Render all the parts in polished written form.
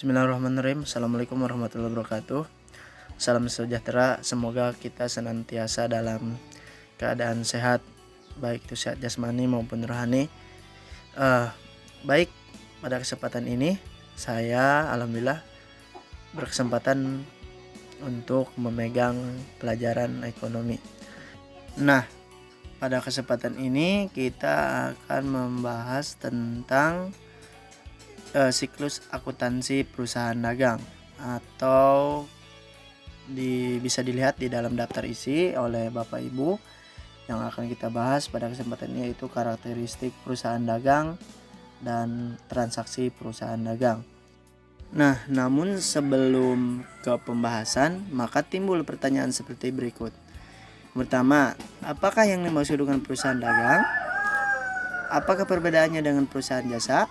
Bismillahirrahmanirrahim. Assalamualaikum warahmatullahi wabarakatuh. Salam sejahtera. Semoga kita senantiasa dalam keadaan sehat, baik itu sehat jasmani maupun rohani. Baik, pada kesempatan ini saya alhamdulillah berkesempatan untuk memegang pelajaran ekonomi. Nah, pada kesempatan ini kita akan membahas tentang siklus akuntansi perusahaan dagang, atau bisa dilihat di dalam daftar isi oleh Bapak Ibu. Yang akan kita bahas pada kesempatan ini yaitu karakteristik perusahaan dagang dan transaksi perusahaan dagang. Nah, namun sebelum ke pembahasan, maka timbul pertanyaan seperti berikut. Pertama, apakah yang dimaksud dengan perusahaan dagang? Apakah perbedaannya dengan perusahaan jasa?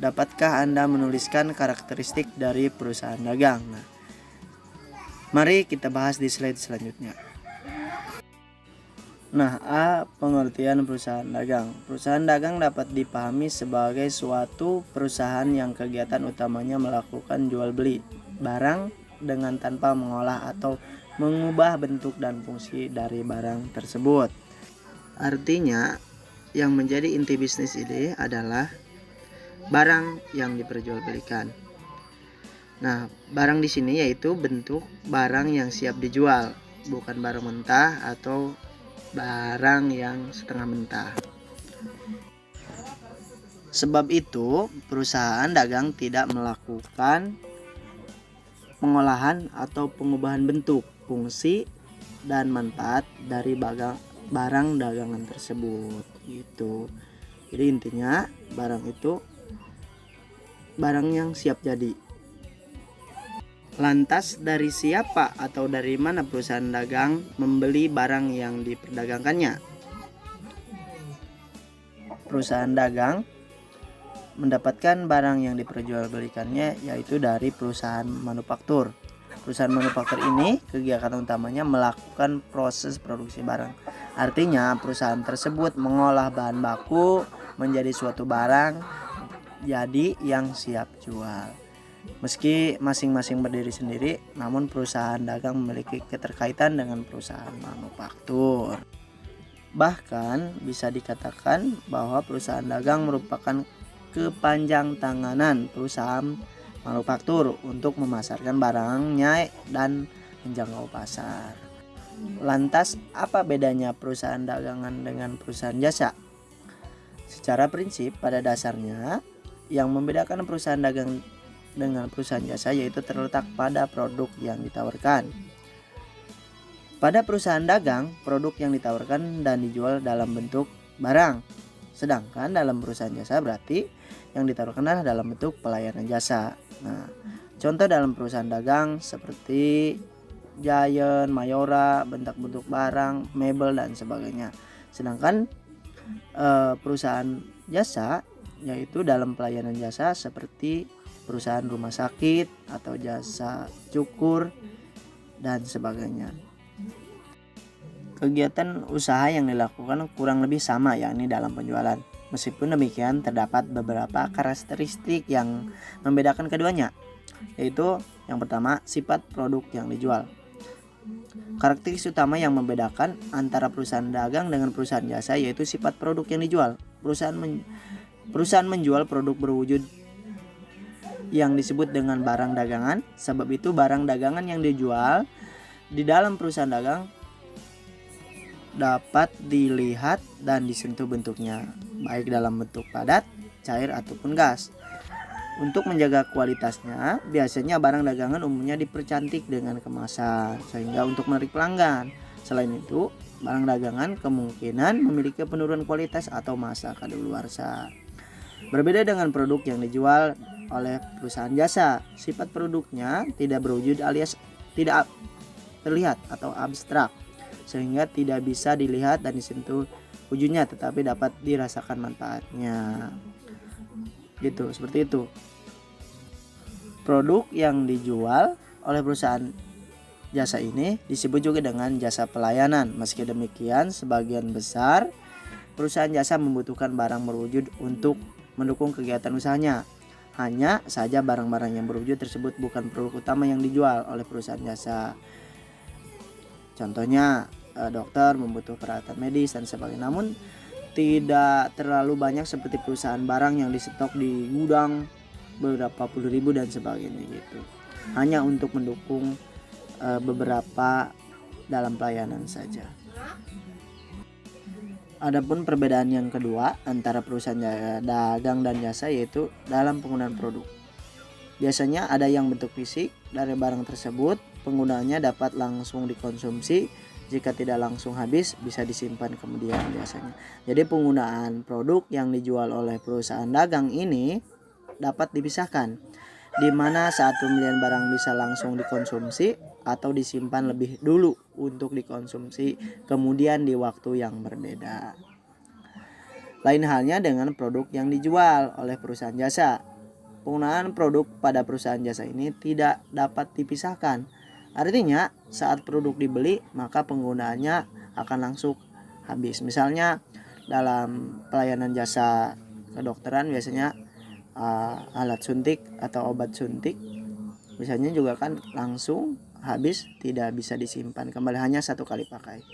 Dapatkah Anda menuliskan karakteristik dari perusahaan dagang? Nah, mari kita bahas di slide selanjutnya. Nah, pengertian perusahaan dagang. Perusahaan dagang dapat dipahami sebagai suatu perusahaan yang kegiatan utamanya melakukan jual beli barang dengan tanpa mengolah atau mengubah bentuk dan fungsi dari barang tersebut. Artinya, yang menjadi inti bisnis ini adalah barang yang diperjualbelikan. Nah, barang di sini yaitu bentuk barang yang siap dijual, bukan barang mentah atau barang yang setengah mentah. Sebab itu, perusahaan dagang tidak melakukan pengolahan atau pengubahan bentuk, fungsi, dan manfaat dari barang dagangan tersebut. Gitu. Jadi intinya barang itu barang yang siap jadi. Lantas dari siapa atau dari mana perusahaan dagang membeli barang yang diperdagangkannya? Perusahaan dagang mendapatkan barang yang diperjualbelikannya yaitu dari perusahaan manufaktur. Perusahaan manufaktur ini kegiatan utamanya melakukan proses produksi barang. Artinya perusahaan tersebut mengolah bahan baku menjadi suatu barang jadi yang siap jual. Meski masing-masing berdiri sendiri, namun perusahaan dagang memiliki keterkaitan dengan perusahaan manufaktur. Bahkan bisa dikatakan bahwa perusahaan dagang merupakan kepanjang tanganan perusahaan manufaktur untuk memasarkan barangnya dan menjangkau pasar. Lantas apa bedanya perusahaan dagangan dengan perusahaan jasa? Secara prinsip pada dasarnya yang membedakan perusahaan dagang dengan perusahaan jasa yaitu terletak pada produk yang ditawarkan. Pada perusahaan dagang, produk yang ditawarkan dan dijual dalam bentuk barang. Sedangkan dalam perusahaan jasa berarti yang ditawarkan adalah dalam bentuk pelayanan jasa. Nah, contoh dalam perusahaan dagang seperti Giant, Mayora, bentuk-bentuk barang, mebel dan sebagainya. Sedangkan perusahaan jasa yaitu dalam pelayanan jasa seperti perusahaan rumah sakit atau jasa cukur dan sebagainya. Kegiatan usaha yang dilakukan kurang lebih sama yakni dalam penjualan. Meskipun demikian terdapat beberapa karakteristik yang membedakan keduanya, yaitu yang pertama sifat produk yang dijual. Karakteristik utama yang membedakan antara perusahaan dagang dengan perusahaan jasa yaitu sifat produk yang dijual. Perusahaan menjual produk berwujud yang disebut dengan barang dagangan. Sebab itu barang dagangan yang dijual di dalam perusahaan dagang dapat dilihat dan disentuh bentuknya, baik dalam bentuk padat, cair ataupun gas. Untuk menjaga kualitasnya, biasanya barang dagangan umumnya dipercantik dengan kemasan sehingga untuk menarik pelanggan. Selain itu, barang dagangan kemungkinan memiliki penurunan kualitas atau masa kadaluarsa. Berbeda dengan produk yang dijual oleh perusahaan jasa, sifat produknya tidak berwujud alias tidak terlihat atau abstrak, sehingga tidak bisa dilihat dan disentuh wujudnya tetapi dapat dirasakan manfaatnya. Gitu, seperti itu. Produk yang dijual oleh perusahaan jasa ini disebut juga dengan jasa pelayanan. Meski demikian, sebagian besar perusahaan jasa membutuhkan barang berwujud untuk mendukung kegiatan usahanya. Hanya saja barang-barang yang berwujud tersebut bukan produk utama yang dijual oleh perusahaan jasa. Contohnya dokter membutuhkan peralatan medis dan sebagainya. Namun tidak terlalu banyak seperti perusahaan barang yang disetok di gudang beberapa puluh ribu dan sebagainya gitu. Hanya untuk mendukung beberapa dalam pelayanan saja. Adapun perbedaan yang kedua antara perusahaan dagang dan jasa yaitu dalam penggunaan produk. Biasanya ada yang bentuk fisik dari barang tersebut, penggunaannya dapat langsung dikonsumsi, jika tidak langsung habis bisa disimpan kemudian biasanya. Jadi penggunaan produk yang dijual oleh perusahaan dagang ini dapat dipisahkan, di mana saat pembelian barang bisa langsung dikonsumsi atau disimpan lebih dulu untuk dikonsumsi kemudian di waktu yang berbeda. Lain halnya dengan produk yang dijual oleh perusahaan jasa. Penggunaan produk pada perusahaan jasa ini tidak dapat dipisahkan. Artinya saat produk dibeli maka penggunaannya akan langsung habis. Misalnya dalam pelayanan jasa kedokteran biasanya alat suntik atau obat suntik biasanya juga kan langsung habis, tidak bisa disimpan kembali, hanya satu kali pakai.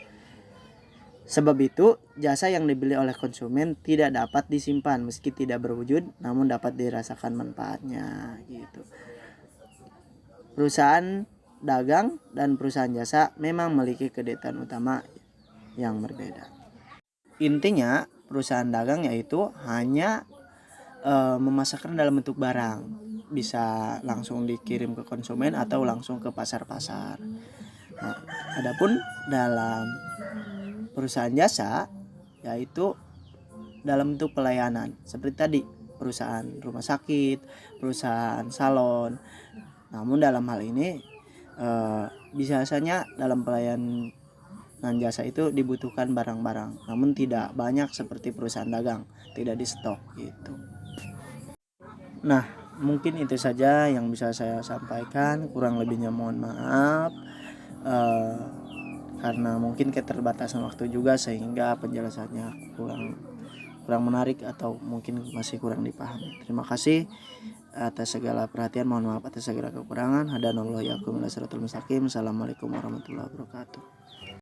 Sebab itu jasa yang dibeli oleh konsumen tidak dapat disimpan meski tidak berwujud, namun dapat dirasakan manfaatnya gitu. Perusahaan dagang dan perusahaan jasa memang memiliki kegiatan utama yang berbeda. Intinya perusahaan dagang yaitu hanya memasarkan dalam bentuk barang, bisa langsung dikirim ke konsumen atau langsung ke pasar-pasar. Nah, adapun dalam perusahaan jasa yaitu dalam bentuk pelayanan seperti tadi perusahaan rumah sakit, perusahaan salon. Namun dalam hal ini biasanya dalam pelayanan jasa itu dibutuhkan barang-barang, namun tidak banyak seperti perusahaan dagang, tidak di stok gitu. Nah, mungkin itu saja yang bisa saya sampaikan, kurang lebihnya mohon maaf. Karena mungkin keterbatasan waktu juga sehingga penjelasannya kurang menarik atau mungkin masih kurang dipahami. Terima kasih atas segala perhatian, mohon maaf atas segala kekurangan. Hadanallahu iyyakum ila shiratal mustaqim. Assalamualaikum warahmatullahi wabarakatuh.